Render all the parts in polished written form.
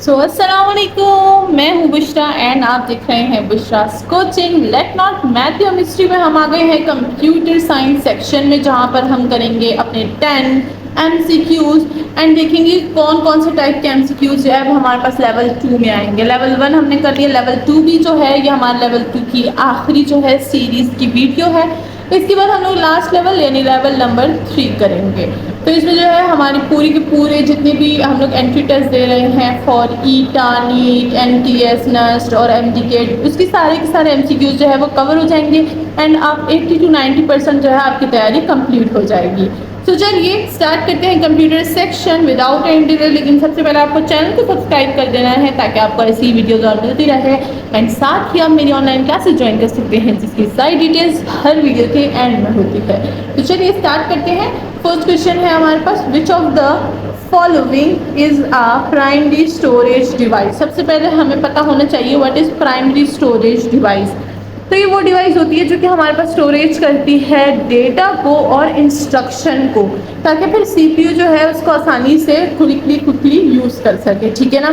अस्सलाम वालेकुम, मैं हूँ बुशरा एंड आप देख रहे हैं बुशरास कोचिंग। लेट नॉट मैथमेटिक्स में हम आ गए हैं कंप्यूटर साइंस सेक्शन में, जहाँ पर हम करेंगे अपने 10 MCQs एंड देखेंगे कौन कौन से टाइप के MCQs जो है वो हमारे पास लेवल 2 में आएंगे। लेवल 1 हमने कर लिया, लेवल 2 भी जो है ये हमारे लेवल 2 की आखिरी जो है सीरीज़ की वीडियो है। इसके बाद हम लोग लास्ट लेवल यानी लेवल नंबर 3 करेंगे। तो इसमें जो है हमारी पूरी के पूरे जितने भी हम लोग एंट्री टेस्ट दे रहे हैं फॉर ईटा, नीट, NTS, नस्ट और MDK, उसकी सारे के सारे MCQs जो है वो कवर हो जाएंगे एंड आप 80 to 90% जो है आपकी तैयारी कंप्लीट हो जाएगी। तो चलिए स्टार्ट करते हैं computer section without any delay. लेकिन सबसे पहले आपको चैनल को सब्सक्राइब कर देना है ताकि आपको ऐसी वीडियोज और मिलती रहे एंड साथ ही आप मेरी ऑनलाइन क्लासेस ज्वाइन कर सकते हैं जिसकी सारी डिटेल्स हर वीडियो के एंड में होती है। तो चलिए स्टार्ट करते हैं। फर्स्ट क्वेश्चन है हमारे पास, which of the following is a primary storage device. सबसे पहले हमें पता होना चाहिए what is primary storage device. तो ये वो डिवाइस होती है जो कि हमारे पास स्टोरेज करती है डेटा को और इंस्ट्रक्शन को, ताकि फिर CPU जो है उसको आसानी से क्विकली यूज़ कर सके। ठीक है ना।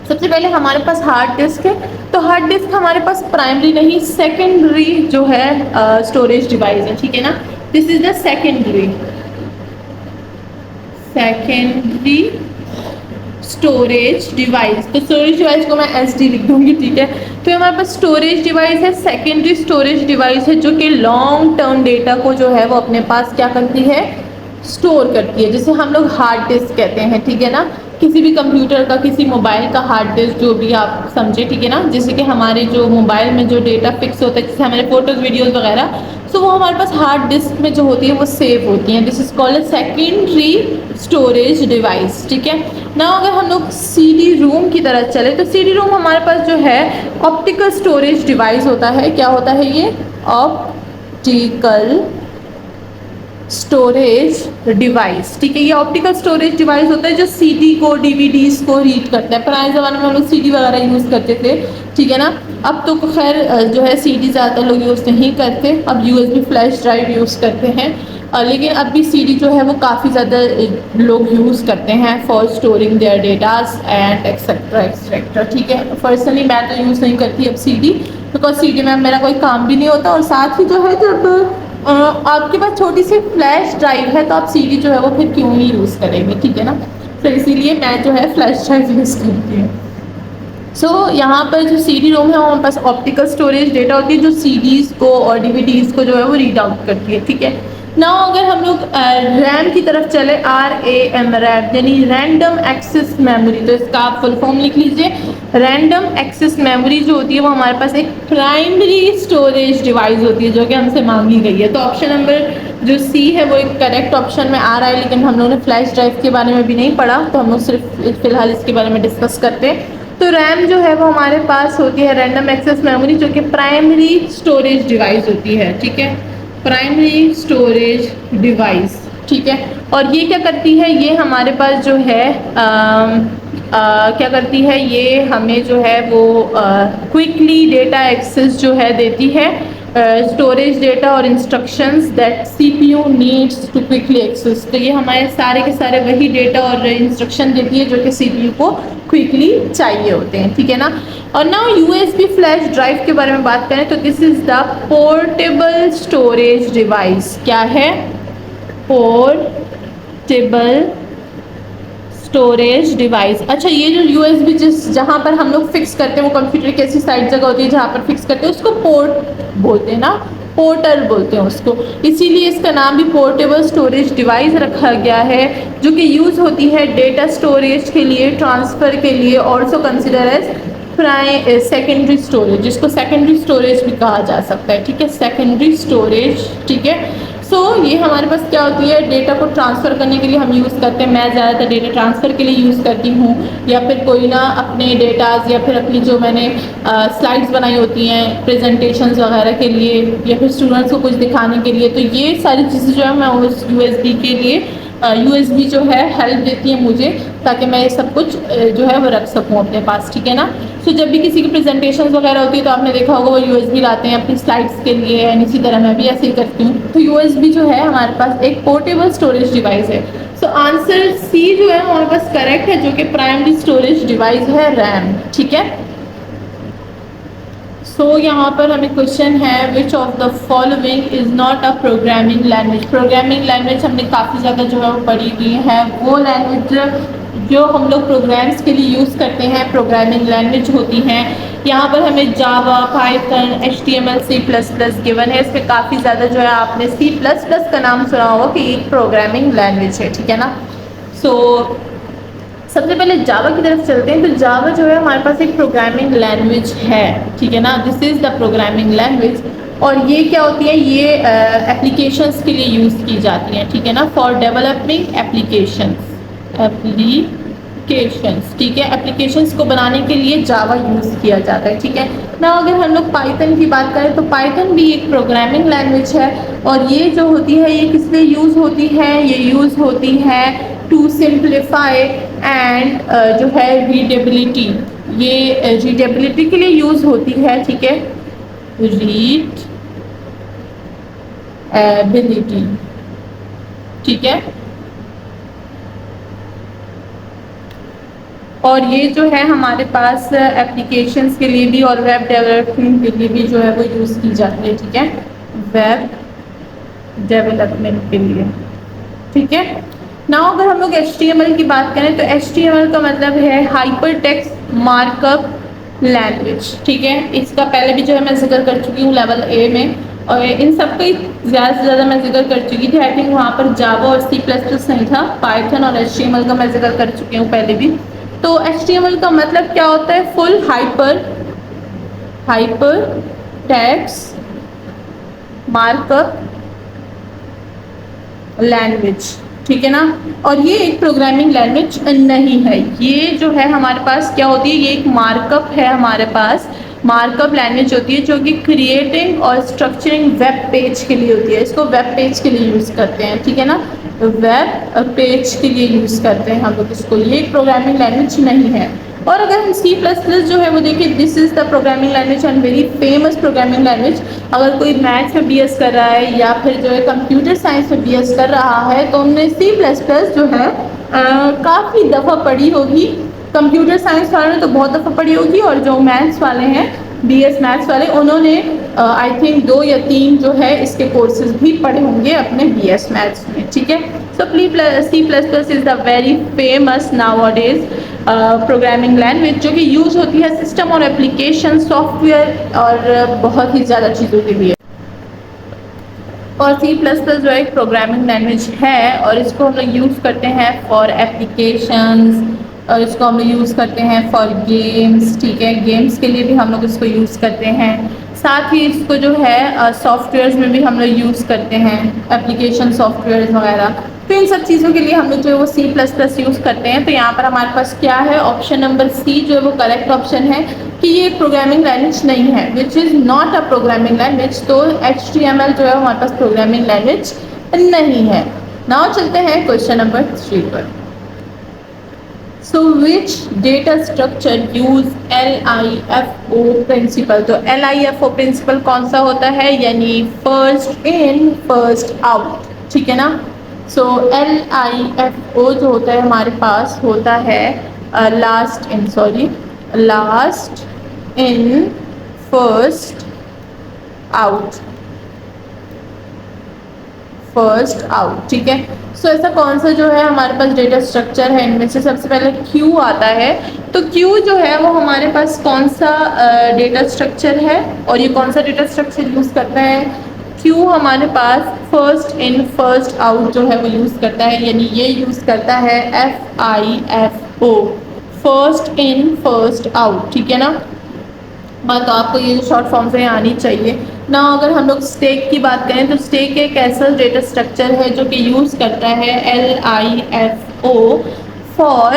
सबसे पहले हमारे पास हार्ड डिस्क है। तो हार्ड डिस्क हमारे पास प्राइमरी नहीं सेकेंडरी जो है स्टोरेज डिवाइस है। ठीक है ना। This is the secondary storage device. तो स्टोरेज डिवाइस को मैं SD लिख दूंगी। ठीक है। तो हमारे पास स्टोरेज डिवाइस है, सेकेंडरी स्टोरेज डिवाइस है जो कि लॉन्ग टर्म डेटा को जो है वो अपने पास क्या करती है, स्टोर करती है, जिसे हम लोग हार्ड डिस्क कहते हैं। ठीक है ना। किसी भी कंप्यूटर का, किसी मोबाइल का हार्ड डिस्क जो भी आप समझे। ठीक है ना। जैसे कि हमारे जो मोबाइल में जो डेटा फिक्स होता है, जैसे हमारे फोटोज वीडियोस वगैरह, तो वो हमारे पास हार्ड डिस्क में जो होती है वो सेव होती हैं। This is called a secondary storage device. ठीक है ना। अगर हम लोग CD रूम की तरह चले तो CD रूम हमारे पास जो है ऑप्टिकल स्टोरेज डिवाइस होता है। क्या होता है ये? Optical storage device. ठीक है। ये ऑप्टिकल स्टोरेज डिवाइस होता है जो CD को, DVDs को रीड करता है। पुराने ज़माने में हम लोग CD वगैरह यूज़ करते थे। ठीक है ना। अब तो खैर जो है CD ज़्यादातर लोग यूज़ नहीं करते, अब USB फ्लैश ड्राइव यूज़ करते हैं। लेकिन अब भी CD जो है वो काफ़ी ज़्यादा लोग यूज़ करते हैं for storing their datas and etcetera etcetera. ठीक है। पर्सनली मैं तो यूज़ नहीं करती अब CD, बिकॉज CD में मेरा कोई काम भी नहीं होता, और साथ ही जो है जब आपके पास छोटी सी फ्लैश ड्राइव है तो आप CD जो है वो फिर क्यों ही यूज़ करेंगे। ठीक है ना। तो इसीलिए मैं जो है फ्लैश ड्राइव यूज़ करती हूँ। यहाँ पर जो CD रोम है वो हमारे पास ऑप्टिकल स्टोरेज डेटा होती है जो CDs को और DVDs को जो है वो रीड आउट करती है। ठीक है ना। अगर हम लोग रैम की तरफ चले, RAM रैम यानी रैंडम एक्सेस मेमोरी, तो इसका आप फुल फॉर्म लिख लीजिए। रैंडम एक्सेस मेमोरी जो होती है वो हमारे पास एक प्राइमरी स्टोरेज डिवाइस होती है जो कि हमसे मांगी गई है। तो ऑप्शन नंबर जो C है वो एक करेक्ट ऑप्शन में आ रहा है, लेकिन हम लोगों ने फ्लैश ड्राइव के बारे में भी नहीं पढ़ा, तो हम लोग सिर्फ फिलहाल इसके बारे में डिस्कस करते हैं। तो रैम जो है वो हमारे पास होती है रैंडम एक्सेस मेमोरी, जो कि प्राइमरी स्टोरेज डिवाइस होती है। ठीक है। Primary storage device. ठीक है। और ये क्या करती है, ये हमारे पास जो है क्या करती है, ये हमें जो है वो क्विकली डेटा एक्सेस जो है देती है, स्टोरेज डेटा और instructions that CPU needs to quickly access. तो ये हमारे सारे के सारे वही डेटा और इंस्ट्रक्शन देती है जो कि CPU को क्विकली चाहिए होते हैं। ठीक है ना। और नाउ USB फ्लैश ड्राइव के बारे में बात करें तो this is the portable storage device. क्या है? Portable storage device. अच्छा, ये जो USB जहाँ पर हम लोग फिक्स करते हैं, वो कंप्यूटर की ऐसी साइड जगह होती है जहाँ पर फिक्स करते हैं, उसको पोर्ट बोलते हैं ना, पोर्टल बोलते हैं उसको। इसीलिए इसका नाम भी पोर्टेबल स्टोरेज डिवाइस रखा गया है, जो कि यूज़ होती है डेटा स्टोरेज के लिए, ट्रांसफ़र के लिए, also consider as secondary storage, जिसको सेकेंडरी स्टोरेज भी कहा जा सकता है। ठीक है। Secondary storage. ठीक है। ये हमारे पास क्या होती है, डेटा को ट्रांसफ़र करने के लिए हम यूज़ करते हैं। मैं ज़्यादातर डेटा ट्रांसफ़र के लिए यूज़ करती हूँ, या फिर कोई ना अपने डेटाज या फिर अपनी जो मैंने स्लाइड्स बनाई होती हैं प्रेजेंटेशंस वगैरह के लिए, या फिर स्टूडेंट्स को कुछ दिखाने के लिए, तो ये सारी चीज़ें जो है मैं उस USB के लिए USB जो है हेल्प देती है मुझे, ताकि मैं ये सब कुछ जो है वो रख सकूँ अपने पास, ठीक है ना। तो जब भी किसी की प्रेजेंटेशन वगैरह होती है तो आपने देखा होगा वो USB लाते हैं अपनी स्लाइड्स के लिए, एंड इसी तरह मैं भी ऐसे ही करती हूँ। तो USB जो है हमारे पास एक पोर्टेबल स्टोरेज डिवाइस है। सो आंसर सी जो है हमारे पास करेक्ट है, जो कि प्राइमरी स्टोरेज डिवाइस है रैम, ठीक है। सो यहाँ पर हमें क्वेश्चन है विच of the following is not a programming language. Programming language हमने काफ़ी ज़्यादा जो है वो पढ़ी हुई है, वो लैंग्वेज जो हम लोग प्रोग्राम्स के लिए यूज़ करते हैं प्रोग्रामिंग लैंग्वेज होती हैं। यहाँ पर हमें जावा, पाइथन, HTML, C++ गिवन है। इसमें काफ़ी ज़्यादा जो है आपने C++ का नाम सुना होगा कि एक प्रोग्रामिंग लैंग्वेज है, ठीक है ना। सो सबसे पहले जावा की तरफ चलते हैं। तो जावा जो है हमारे पास एक प्रोग्रामिंग लैंग्वेज है, ठीक है ना। This is the programming language. और ये क्या होती है, ये एप्लीकेशंस के लिए यूज़ की जाती हैं, ठीक है ना, फॉर डेवलपिंग एप्लीकेशंस, ठीक है। एप्लीकेशंस को बनाने के लिए जावा यूज़ किया जाता है, ठीक है ना। अगर हम लोग पाइथन की बात करें तो पाइथन भी एक प्रोग्रामिंग लैंग्वेज है, और ये जो होती है ये किस लिए यूज़ होती है, ये यूज़ होती है टू सिंप्लीफाई एंड जो है रीडेबिलिटी, ये रीडेबिलिटी के लिए यूज़ होती है, ठीक है, रीडेबिलिटी, ठीक है। और ये जो है हमारे पास एप्लीकेशंस के लिए भी और वेब डेवलपमेंट के लिए भी जो है वो यूज़ की जाती है, ठीक है, वेब डेवलपमेंट के लिए, ठीक है ना। अगर हम लोग HTML की बात करें तो HTML का मतलब है हाइपर टेक्स्ट मार्कअप लैंग्वेज, ठीक है। इसका पहले भी जो है मैं जिक्र कर चुकी हूँ लेवल A में, और इन सब का ज़्यादा से ज़्यादा मैं जिक्र कर चुकी थी। आई थिंक वहाँ पर जावा और C++ नहीं था, पाइथन और HTML का मैं जिक्र कर चुकी हूँ पहले भी। तो HTML का मतलब क्या होता है, full hyper text markup language, ठीक है ना। और ये एक प्रोग्रामिंग लैंग्वेज नहीं है, ये जो है हमारे पास क्या होती है, ये एक मार्कअप है, हमारे पास मार्कअप लैंग्वेज होती है जो कि क्रिएटिंग और स्ट्रक्चरिंग वेब पेज के लिए होती है। इसको वेब पेज के लिए यूज़ करते हैं, ठीक है ना, वेब पेज के लिए यूज़ करते हैं हम लोग इसको। ये एक प्रोग्रामिंग लैंग्वेज नहीं है। और अगर हम C++ जो है वो देखिए, this is the programming language and very famous programming language. अगर कोई मैथ्स में BS कर रहा है या फिर जो है कंप्यूटर साइंस में BS कर रहा है तो हमने C++ जो है काफ़ी दफ़ा पढ़ी होगी। कंप्यूटर साइंस वालों ने तो बहुत दफ़ा पढ़ी होगी, और जो मैथ्स वाले हैं BS मैथ्स वाले, उन्होंने आई थिंक 2 या 3 जो है इसके कोर्सेज भी पढ़े होंगे अपने BS मैथ्स में, ठीक है। सो C++ is the very famous nowadays programming language, जो कि यूज़ होती है सिस्टम और एप्लीकेशन सॉफ्टवेयर और बहुत ही ज़्यादा चीज़ों के लिए। और C++ जो एक प्रोग्रामिंग लैंग्वेज है, और इसको हम लोग यूज़ करते हैं फॉर एप्लीकेशंस, और इसको हम लोग यूज़ करते हैं फॉर गेम्स, ठीक है। गेम्स के लिए भी हम लोग इसको यूज़ करते हैं, साथ ही इसको जो है सॉफ्टवेयर्स में भी हम लोग यूज़ करते हैं, एप्लीकेशन सॉफ्टवेयर्स वगैरह। तो इन सब चीज़ों के लिए हम लोग जो है वो C++ यूज़ करते हैं। तो यहाँ पर हमारे पास क्या है, ऑप्शन नंबर C जो है वो करेक्ट ऑप्शन है कि ये एक प्रोग्रामिंग लैंग्वेज नहीं है, which is not a programming language. तो HTML जो है हमारे पास प्रोग्रामिंग लैंग्वेज नहीं है। नाउ चलते हैं क्वेश्चन नंबर 3 पर। So which data structure use LIFO principle. तो LIFO प्रिंसिपल कौन सा होता है, यानी फर्स्ट इन फर्स्ट आउट, ठीक है ना। सो LIFO जो होता है हमारे पास होता है लास्ट इन फर्स्ट आउट, ठीक है। सो ऐसा कौन सा जो है हमारे पास डेटा स्ट्रक्चर है, इनमें से सबसे पहले क्यू आता है। तो क्यू जो है वो हमारे पास कौन सा डेटा स्ट्रक्चर है, और ये कौन सा डेटा स्ट्रक्चर यूज़ करता है, क्यू हमारे पास फर्स्ट इन फर्स्ट आउट जो है वो यूज़ करता है, यानी ये यूज़ करता है FIFO, first in first out, ठीक है ना। हाँ, तो आपको ये जो शॉर्ट फॉर्म से आनी चाहिए ना। अगर हम लोग स्टैक की बात करें तो स्टैक एक ऐसा डेटा स्ट्रक्चर है जो कि यूज़ करता है LIFO for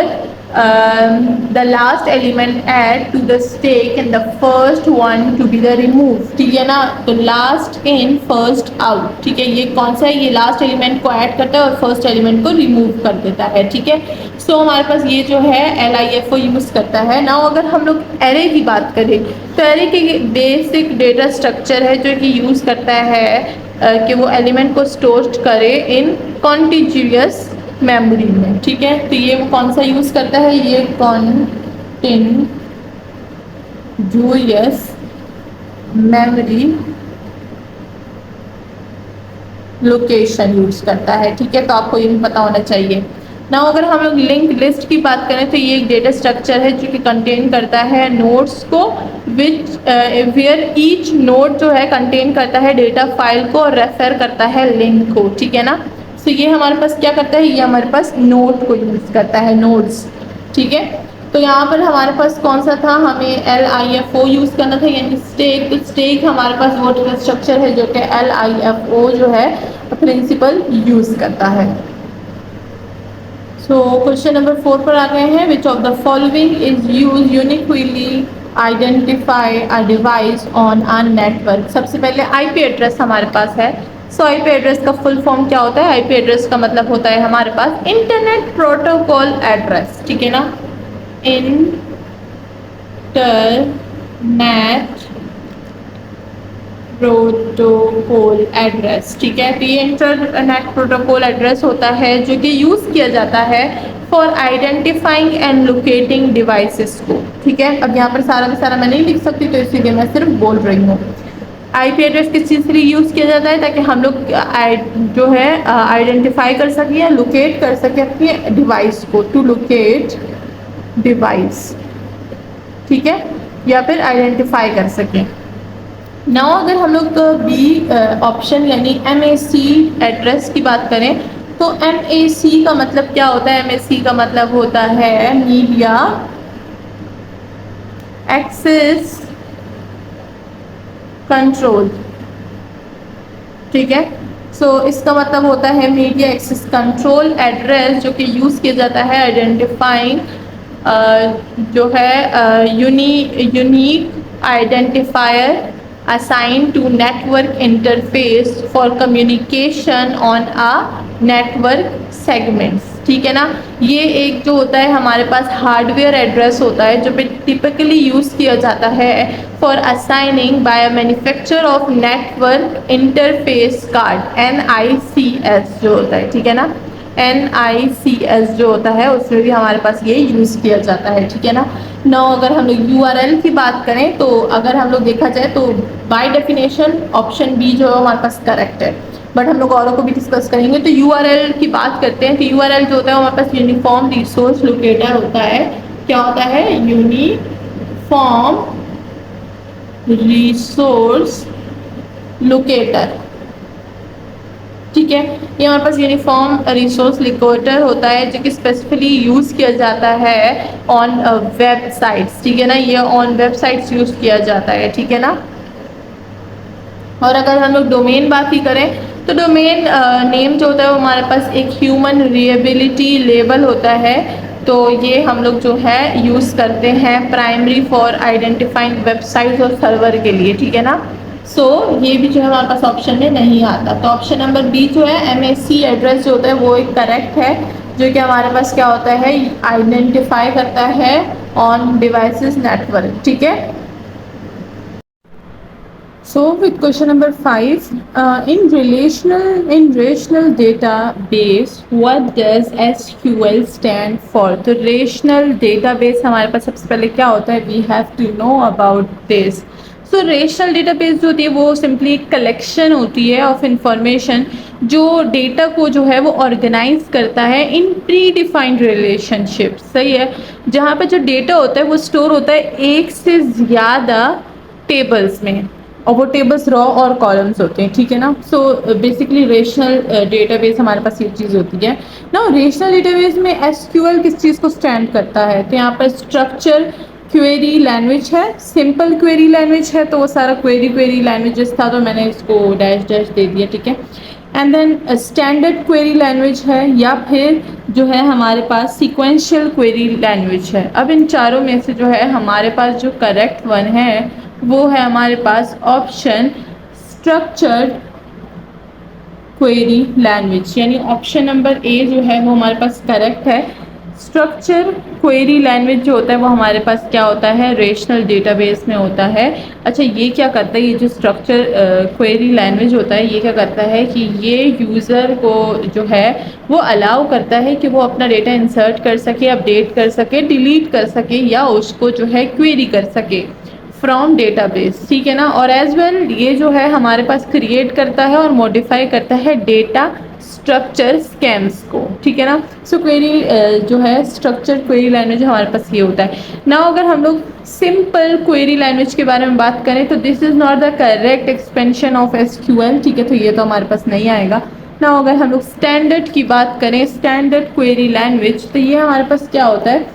the last element add to the stack and the first one to be the remove, ठीक है ना। तो लास्ट इन फर्स्ट आउट, ठीक है, ये कौन सा है, ये लास्ट एलिमेंट को ऐड करता है और फर्स्ट एलिमेंट को रिमूव कर देता है, ठीक है। सो हमारे पास ये जो है LIFO यूज़ करता है ना। अगर हम लोग एरे की बात करें तो एरे के बेसिक डेटा स्ट्रक्चर है जो कि यूज़ करता है कि वो एलिमेंट को स्टोर करे इन कॉन्टिग्यूअस मेमोरी में, ठीक है। तो ये वो कौन सा यूज़ करता है, ये कॉन्टिग्यूअस मेमोरी लोकेशन यूज़ करता है, ठीक है। तो आपको ये भी पता होना चाहिए ना। अगर हम लोग लिंक लिस्ट की बात करें तो ये एक डेटा स्ट्रक्चर है जो कि कंटेन करता है नोड्स को, विच वेयर ईच नोड जो है कंटेन करता है डेटा फाइल को और रेफर करता है लिंक को, ठीक है ना। तो ये हमारे पास क्या करता है, ये हमारे पास नोड को यूज़ करता है, नोड्स, ठीक है। तो यहाँ पर हमारे पास कौन सा था, हमें LIFO यूज़ करना था, यानी स्टेक। तो स्टेक हमारे पास वो डेटा स्ट्रक्चर है जो कि LIFO जो है प्रिंसिपल यूज़ करता है। सो क्वेश्चन नंबर 4 पर आ गए हैं। Which of the following is use uniquely identify a device on a network. सबसे पहले IP एड्रेस हमारे पास है। सो IP एड्रेस का फुल फॉर्म क्या होता है, IP एड्रेस का मतलब होता है हमारे पास इंटरनेट प्रोटोकॉल एड्रेस, ठीक है ना। इंटरनेट प्रोटोकॉल एड्रेस, ठीक है। तो ये इंटरनेट प्रोटोकॉल एड्रेस होता है जो कि यूज़ किया जाता है for identifying and locating devices को, ठीक है। अब यहाँ पर सारा का सारा मैं नहीं लिख सकती तो इसीलिए मैं सिर्फ बोल रही हूँ। IP एड्रेस किस चीज़ के लिए यूज़ किया जाता है, ताकि हम लोग जो है आइडेंटिफाई कर सकें या लोकेट कर सकें अपनी डिवाइस को, टू लोकेट डिवाइस, ठीक है, या फिर आइडेंटिफाई कर सकें। नाउ अगर हम लोग बी ऑप्शन यानी MAC एड्रेस की बात करें तो MAC का मतलब क्या होता है, MAC का मतलब होता है मीडिया एक्सेस कंट्रोल, ठीक है। सो इसका मतलब होता है मीडिया एक्सेस कंट्रोल एड्रेस, जो कि यूज़ किया जाता है आइडेंटिफाइंग जो है unique identifier assigned to network interface for communication on a network segments, ठीक है ना। ये एक जो होता है हमारे पास हार्डवेयर एड्रेस होता है जो टिपिकली यूज़ किया जाता है for assigning by manufacture of network interface card NICS जो होता है, ठीक है ना। NICS जो होता है उसमें भी हमारे पास ये यूज़ किया जाता है, ठीक है ना। नौ अगर हम लोग URL की बात करें तो अगर हम लोग देखा जाए तो बाय डेफिनेशन ऑप्शन बी जो है हमारे पास करेक्ट है, बट हम लोग औरों को भी डिस्कस करेंगे। तो URL की बात करते हैं तो URL जो होता है हमारे पास यूनिफॉर्म रिसोर्स लोकेटर होता है। क्या होता है, यूनिफॉर्म रिसोर्स लोकेटर, ठीक है। ये हमारे पास यूनिफॉर्म रिसोर्स लोकेटर होता है जो कि स्पेसिफिकली यूज़ किया जाता है ऑन वेबसाइट्स, ठीक है ना। ये ऑन वेबसाइट्स यूज़ किया जाता है, ठीक है ना। और अगर हम लोग डोमेन बात ही करें तो डोमेन नेम जो होता है वो हमारे पास एक ह्यूमन रिएबिलिटी लेबल होता है। तो ये हम लोग जो है यूज़ करते हैं प्राइमरी फॉर आइडेंटिफाइंग वेबसाइट्स और सर्वर के लिए, ठीक है ना। सो ये भी जो है हमारे पास ऑप्शन में नहीं आता। तो ऑप्शन नंबर बी जो है MAC एड्रेस जो होता है वो एक करेक्ट है, जो कि हमारे पास क्या होता है, आइडेंटिफाई करता है ऑन डिवाइसेस नेटवर्क, ठीक है। So with question number 5, in relational database, what does SQL stand for? तो relational database हमारे पास सबसे पहले क्या होता है, we have to know about this. So rational database जो होती है वो सिंपली एक कलेक्शन होती है ऑफ इंफॉर्मेशन जो डेटा को जो है वो ऑर्गेनाइज करता है इन प्री डिफाइंड रिलेशनशिप, सही है। जहाँ पे जो डेटा होता है वो स्टोर होता है एक से ज़्यादा टेबल्स में, और वो टेबल्स रॉ और कॉलम्स होते हैं, ठीक है ना। सो बेसिकली रेशनल डेटाबेस हमारे पास ये चीज़ होती है ना। रेशनल डेटाबेस में SQL किस चीज़ को स्टैंड करता है, तो यहाँ पर स्ट्रक्चर क्वेरी लैंग्वेज है, सिंपल क्वेरी लैंग्वेज है, तो वो सारा क्वेरी लैंग्वेजेस था तो मैंने इसको डैश दे दिया, ठीक है। And then standard query language है, या फिर जो है हमारे पास सीक्वेंशियल क्वेरी लैंग्वेज है। अब इन चारों में से जो है हमारे पास जो करेक्ट वन है वो है हमारे पास ऑप्शन स्ट्रक्चर्ड क्वेरी लैंग्वेज, यानी ऑप्शन नंबर ए जो है वो हमारे पास करेक्ट है। स्ट्रक्चर क्वेरी लैंग्वेज जो होता है वो हमारे पास क्या होता है, रेशनल डेटाबेस में होता है। अच्छा, ये क्या करता है, ये जो स्ट्रक्चर क्वेरी लैंग्वेज होता है ये क्या करता है कि ये यूज़र को जो है वो अलाउ करता है कि वो अपना डेटा इंसर्ट कर सके, अपडेट कर सके, डिलीट कर सके या उसको जो है क्वेरी कर सके फ्रॉम डेटाबेस, ठीक है ना। और एज वेल ये जो है हमारे पास क्रिएट करता है और मॉडिफाई करता है डेटा स्ट्रक्चर स्कैम्स को, ठीक है ना। सो क्वेरी जो है स्ट्रक्चर क्वेरी लैंग्वेज हमारे पास ये होता है ना। अगर हम लोग सिंपल क्वेरी लैंग्वेज के बारे में बात करें तो this is not the correct expansion of SQL, ठीक है, तो ये तो हमारे पास नहीं आएगा ना। अगर हम लोग स्टैंडर्ड की बात करें, स्टैंडर्ड क्वेरी लैंग्वेज, तो ये हमारे पास क्या होता है,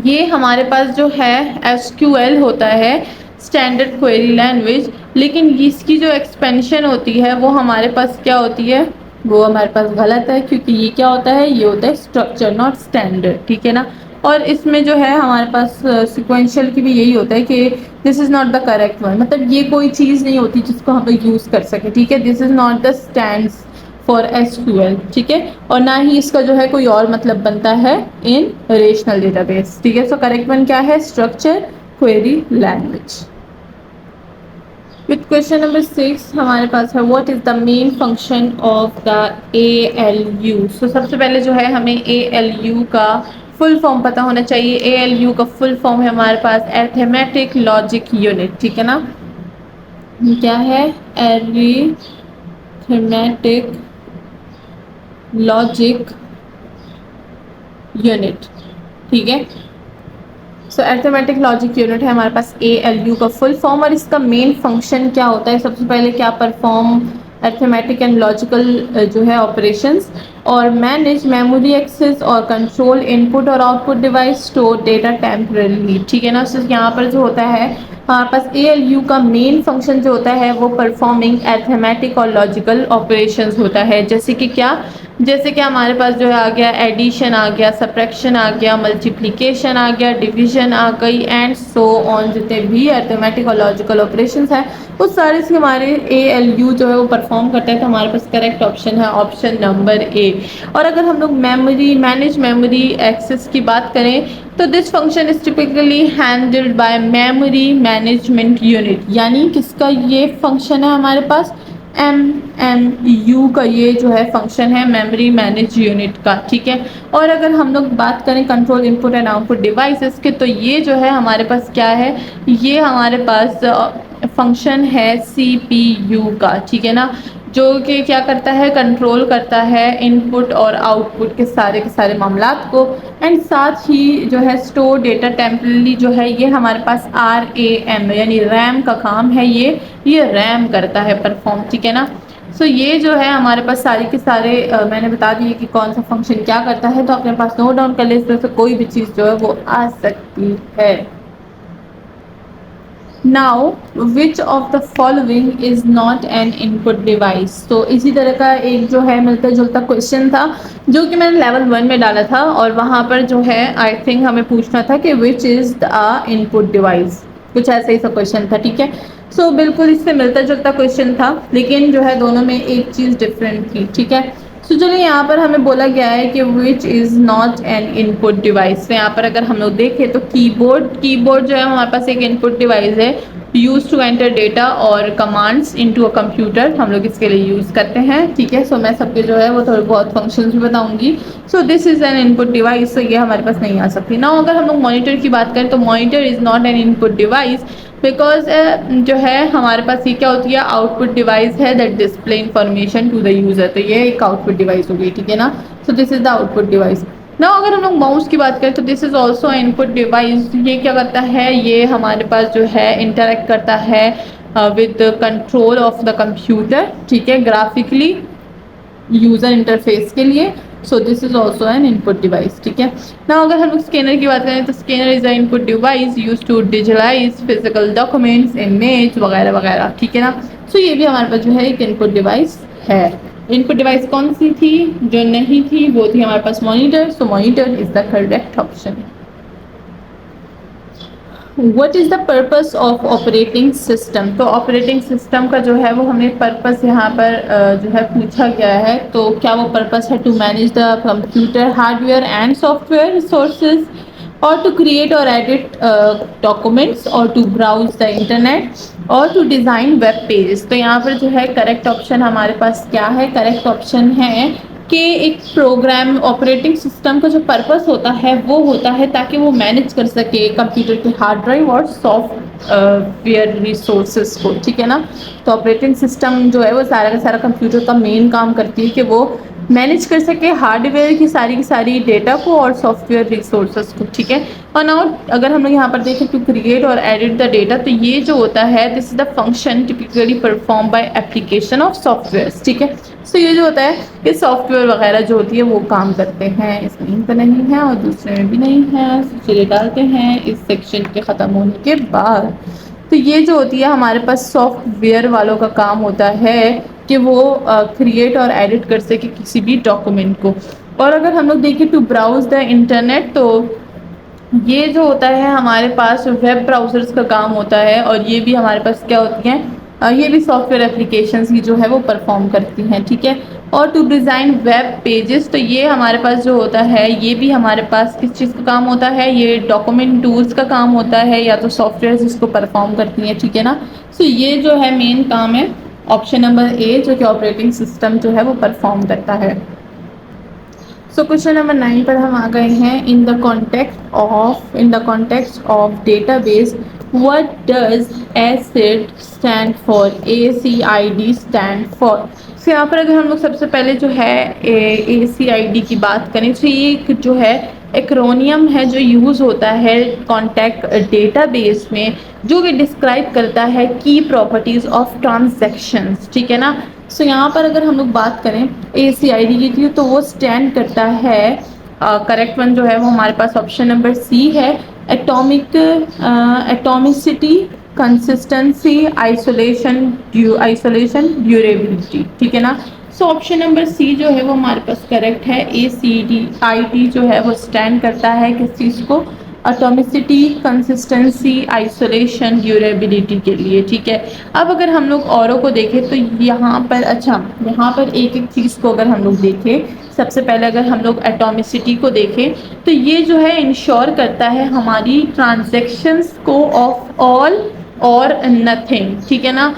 ये हमारे पास जो है एसक्यूएल होता है, स्टैंडर्ड क्वेरी लैंग्वेज, लेकिन इसकी जो एक्सपेंशन होती है वो हमारे पास क्या होती है, वो हमारे पास गलत है, क्योंकि ये क्या होता है, ये होता है स्ट्रक्चर नॉट स्टैंडर्ड, ठीक है ना। और इसमें जो है हमारे पास सिक्वेंशियल की भी यही होता है कि this is not the correct one, मतलब ये कोई चीज़ नहीं होती जिसको हम लोग यूज़ कर सके, ठीक है। This is not the stand for SQL, ठीक है, और ना ही इसका जो है कोई और मतलब बनता है इन रिलेशनल डेटाबेस, ठीक है। सो करेक्ट वन क्या है, structure query language. With question number 6 हमारे पास है what is the main function of the ALU। सो सबसे पहले जो है हमें ALU का फुल फॉर्म पता होना चाहिए। ALU का फुल फॉर्म है हमारे पास अरिथमेटिक लॉजिक यूनिट, ठीक है ना। क्या है, अरिथमेटिक लॉजिक यूनिट, ठीक है। सो अरिथमेटिक लॉजिक यूनिट है हमारे पास ALU का फुल फॉर्म। और इसका मेन फंक्शन क्या होता है, सबसे पहले क्या परफॉर्म अरिथमेटिक एंड लॉजिकल जो है ऑपरेशंस, और मैनेज मेमोरी एक्सेस और कंट्रोल इनपुट और output device, store data temporarily, ठीक है ना। सो यहाँ पर जो होता है हमारे पास ALU का मेन फंक्शन जो होता है वो परफॉर्मिंग अरिथमेटिक और लॉजिकल ऑपरेशंस होता है। जैसे कि क्या, जैसे कि हमारे पास जो है आ गया एडिशन, आ गया सब्ट्रैक्शन, आ गया मल्टीप्लिकेशन, आ गया डिवीजन आ गई, एंड सो ऑन, जितने भी अरिथमेटिक और लॉजिकल ऑपरेशंस हैं उस सारे से हमारे ALU जो है वो परफॉर्म करता है। तो हमारे पास करेक्ट ऑप्शन है ऑप्शन नंबर ए। और अगर हम लोग मैनेज मेमोरी एक्सेस की बात करें तो this function is typically handled by memory management unit, यानी किसका ये फंक्शन है हमारे पास, MMU का ये जो है फंक्शन है मेमोरी मैनेज यूनिट का, ठीक है। और अगर हम लोग बात करें control input and output devices के, तो ये जो है हमारे पास क्या है, ये हमारे पास फंक्शन है CPU का, ठीक है ना, जो कि क्या करता है, कंट्रोल करता है इनपुट और आउटपुट के सारे मामलात को, एंड साथ ही जो है स्टोर डेटा टेम्पररी जो है ये हमारे पास RAM यानी रैम का काम है, ये रैम करता है परफॉर्म, ठीक है ना। सो ये जो है हमारे पास सारे के सारे मैंने बता दिए कि कौन सा फंक्शन क्या करता है, तो अपने पास नोट डाउन कर ले, इसमें से कोई भी चीज़ जो है वो आ सकती है। Now which of the following is not an input device. तो इसी तरह का एक जो है मिलता जुलता क्वेश्चन था जो कि मैंने लेवल 1 में डाला था, और वहाँ पर जो है आई थिंक हमें पूछना था कि which is the input device, कुछ ऐसा ही सा क्वेश्चन था, ठीक है। सो बिल्कुल इससे मिलता जुलता क्वेश्चन था, लेकिन जो है दोनों में एक चीज़ डिफरेंट थी, ठीक है। सो चलिए यहाँ पर हमें बोला गया है कि which is not an input device. तो यहाँ पर अगर हम लोग देखें तो कीबोर्ड जो है हमारे पास एक इनपुट डिवाइस है, यूज टू एंटर डेटा और कमांड्स इनटू अ कंप्यूटर, हम लोग इसके लिए यूज़ करते हैं, ठीक है। सो मैं सबके जो है वो थोड़े बहुत फंक्शंस भी बताऊंगी। So this is an input device, तो ये हमारे पास नहीं आ सकती ना। अगर हम लोग मॉनिटर की बात करें तो monitor is not an input device because जो है हमारे पास ये क्या होती है, आउटपुट डिवाइस है that display information to the user, तो ये एक आउटपुट डिवाइस हो गई, ठीक है ना। So this is the output device. ना अगर हम लोग माउस की बात करें तो this is also input device. ये क्या करता है, ये हमारे पास जो है इंटरेक्ट करता है with control of the computer, ठीक है, ग्राफिकली यूज़र इंटरफेस के लिए। So this is also an input device, ठीक है ना। अगर हम लोग स्कैनर की बात करें तो scanner is a input device use to digitalize physical documents, image वगैरह वगैरह, ठीक है ना। सो ये भी हमारे पास जो है एक इनपुट डिवाइस है। इनपुट डिवाइस कौन सी थी? जो नहीं थी वो थी हमारे पास monitor, so monitor is the correct option. What is the purpose of operating system? तो ऑपरेटिंग सिस्टम का जो है वो हमें पर्पस यहाँ पर जो है पूछा गया है। तो क्या वो पर्पस है? To manage the computer hardware and software resources, और टू क्रिएट और एडिट डॉक्यूमेंट्स, और टू ब्राउज द इंटरनेट, और टू डिज़ाइन वेब पेजेस। तो यहाँ पर जो है करेक्ट ऑप्शन हमारे पास क्या है? करेक्ट ऑप्शन है कि एक प्रोग्राम ऑपरेटिंग सिस्टम का जो पर्पस होता है वो होता है ताकि वो मैनेज कर सके कंप्यूटर के हार्ड ड्राइव और सॉफ्टवेयर रिसोर्सेज को, ठीक है ना। तो ऑपरेटिंग सिस्टम जो है वो सारा का सारा कंप्यूटर का मेन काम करती है कि वो मैनेज कर सके हार्डवेयर की सारी डेटा को और सॉफ्टवेयर रिसोर्सेज को, ठीक है। और नाउ अगर हम लोग यहाँ पर देखें टू क्रिएट और एडिट द डेटा, तो ये जो होता है this is the function typically perform by application of software, ठीक है। सो ये जो होता है कि सॉफ्टवेयर वगैरह जो होती है वो काम करते हैं। इसमें इनका नहीं है और दूसरे में भी नहीं है, चलिए डालते हैं इस सेक्शन के ख़त्म होने के बाद। तो ये जो होती है हमारे पास सॉफ्टवेयर वालों का काम होता है कि वो क्रिएट और एडिट कर सके किसी भी डॉक्यूमेंट को। और अगर हम लोग देखें टू ब्राउज द इंटरनेट, तो ये जो होता है हमारे पास वेब ब्राउज़र्स का काम होता है, और ये भी हमारे पास क्या होती हैं, ये भी सॉफ्टवेयर एप्लीकेशंस ही जो है वो परफॉर्म करती हैं, ठीक है। और टू डिज़ाइन वेब पेजेस, तो ये हमारे पास जो होता है ये भी हमारे पास किस चीज़ का काम होता है? ये डॉक्यूमेंट टूल्स का काम होता है या तो सॉफ्टवेयर इसको परफॉर्म करती हैं, ठीक है ना। सो ये जो है मेन काम है ऑप्शन नंबर ए, जो कि ऑपरेटिंग सिस्टम जो है वो परफॉर्म करता है। सो क्वेश्चन नंबर 9 पर हम आ गए हैं। In the context of database, what does acid stand for? ACID stand for. So यहाँ पर अगर हम लोग सबसे पहले जो है ACID की बात करें, तो ये एक जो है एक्रोनियम है जो यूज़ होता है कॉन्टैक्ट डेटाबेस में, जो कि डिस्क्राइब करता है की प्रॉपर्टीज़ ऑफ ट्रांजैक्शंस, ठीक है ना। सो यहाँ पर अगर हम लोग बात करें ACID की थी, तो वो स्टैंड करता है, करेक्ट वन जो है वो हमारे पास ऑप्शन नंबर सी है, एटॉमिसिटी, कंसिस्टेंसी, आइसोलेशन, ड्यूरेबिलिटी, ठीक है ना। सो ऑप्शन नंबर सी जो है वो हमारे पास करेक्ट है। ACID जो है वो स्टैंड करता है किस चीज़ को? एटॉमिसिटी, कंसिस्टेंसी, आइसोलेशन, ड्यूरेबिलिटी के लिए, ठीक है। अब अगर हम लोग औरों को देखें तो यहाँ पर यहाँ पर एक एक चीज़ को अगर हम लोग देखें, सबसे पहले अगर हम लोग एटॉमिसिटी को देखें, तो ये जो है इंश्योर करता है हमारी ट्रांजैक्शंस को ऑफ ऑल और नथिंग, ठीक है ना।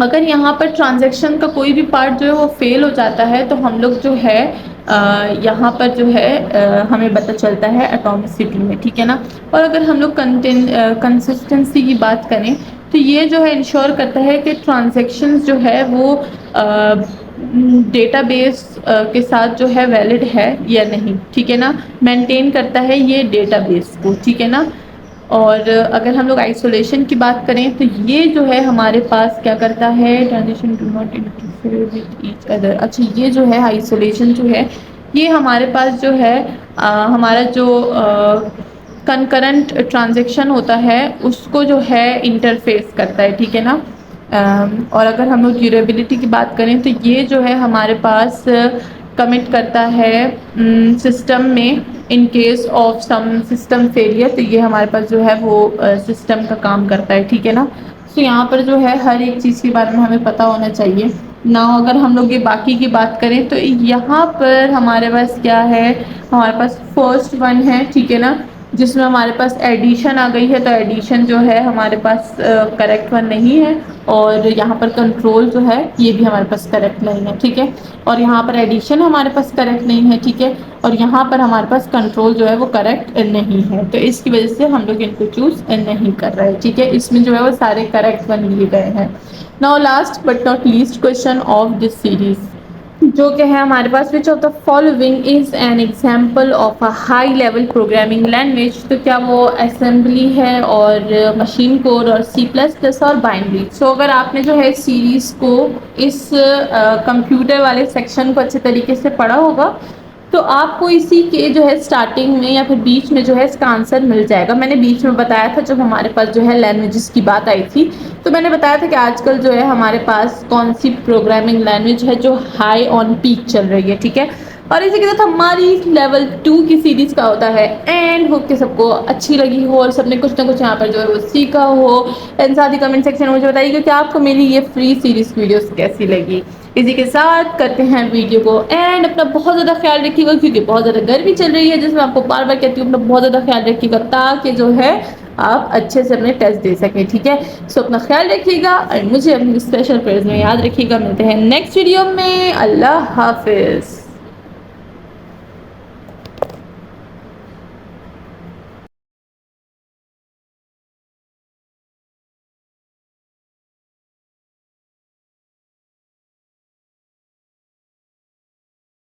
मगर यहाँ पर ट्रांजैक्शन का कोई भी पार्ट जो है वो फेल हो जाता है, तो हम लोग जो है यहाँ पर जो है हमें पता चलता है एटॉमिसिटी में, ठीक है ना। और अगर हम लोग कंसिस्टेंसी की बात करें, तो ये जो है इंश्योर करता है कि ट्रांजैक्शंस जो है वो डेटाबेस के साथ जो है वैलिड है या नहीं, ठीक है ना। मेंटेन करता है ये डेटाबेस को, ठीक है ना। और अगर हम लोग आइसोलेशन की बात करें, तो ये जो है हमारे पास क्या करता है? Transition do not interfere with each other. अच्छा, ये जो है आइसोलेशन जो है ये हमारे पास जो है हमारा जो कंकरेंट ट्रांजैक्शन होता है उसको जो है इंटरफेस करता है, ठीक है ना। और अगर हम लोग ड्यूरेबिलिटी की बात करें, तो ये जो है हमारे पास कमिट करता है सिस्टम में in case of some system failure, तो ये हमारे पास जो है वो सिस्टम का काम करता है, ठीक है ना। तो यहाँ पर जो है हर एक चीज़ के बारे में हमें पता होना चाहिए ना। अगर हम लोग ये बाकी की बात करें, तो यहाँ पर हमारे पास क्या है? हमारे पास फर्स्ट वन है, ठीक है ना, जिसमें हमारे पास एडिशन आ गई है, तो एडिशन जो है हमारे पास करेक्ट वन नहीं है। और यहाँ पर कंट्रोल जो है ये भी हमारे पास करेक्ट नहीं है, ठीक है। और यहाँ पर एडिशन हमारे पास करेक्ट नहीं है, ठीक है। और यहाँ पर हमारे पास कंट्रोल जो है वो करेक्ट नहीं है, तो इसकी वजह से हम लोग इनको चूज़ नहीं कर रहे हैं, ठीक है। इसमें जो है वो सारे करेक्ट वन लिए गए हैं। Now last but not least question of this series, जो कि है हमारे पास, which of the following is an example of a high level programming language. तो क्या वो असेंबली है और मशीन कोड और C++ और बाइनरी। सो अगर आपने जो है इस सीरीज़ को, इस कंप्यूटर वाले सेक्शन को अच्छे तरीके से पढ़ा होगा, तो आपको इसी के जो है स्टार्टिंग में या फिर बीच में जो है इसका आंसर मिल जाएगा। मैंने बीच में बताया था जब हमारे पास जो है लैंग्वेजेस की बात आई थी, तो मैंने बताया था कि आजकल जो है हमारे पास कौन सी प्रोग्रामिंग लैंग्वेज है जो हाई ऑन पीक चल रही है, ठीक है। और इसी के साथ हमारी लेवल 2 की सीरीज का होता है एंड होप के सबको अच्छी लगी हो और सबने कुछ ना कुछ यहाँ पर जो है वो सीखा हो। एंड साथ ही कमेंट सेक्शन में मुझे बताइएगा कि आपको मेरी ये फ्री सीरीज वीडियोस कैसी लगी। इसी के साथ करते हैं वीडियो को एंड अपना बहुत ज़्यादा ख्याल रखिएगा क्योंकि बहुत ज़्यादा गर्मी चल रही है, जिसमें आपको बार बार कहती हूँ अपना बहुत ज़्यादा ख्याल रखिएगा ताकि जो है आप अच्छे से अपने टेस्ट दे सकें, ठीक है। सो अपना ख्याल रखिएगा और मुझे अपनी स्पेशल प्रेयर्स में याद रखिएगा। मिलते हैं नेक्स्ट वीडियो में। अल्लाह हाफिज़।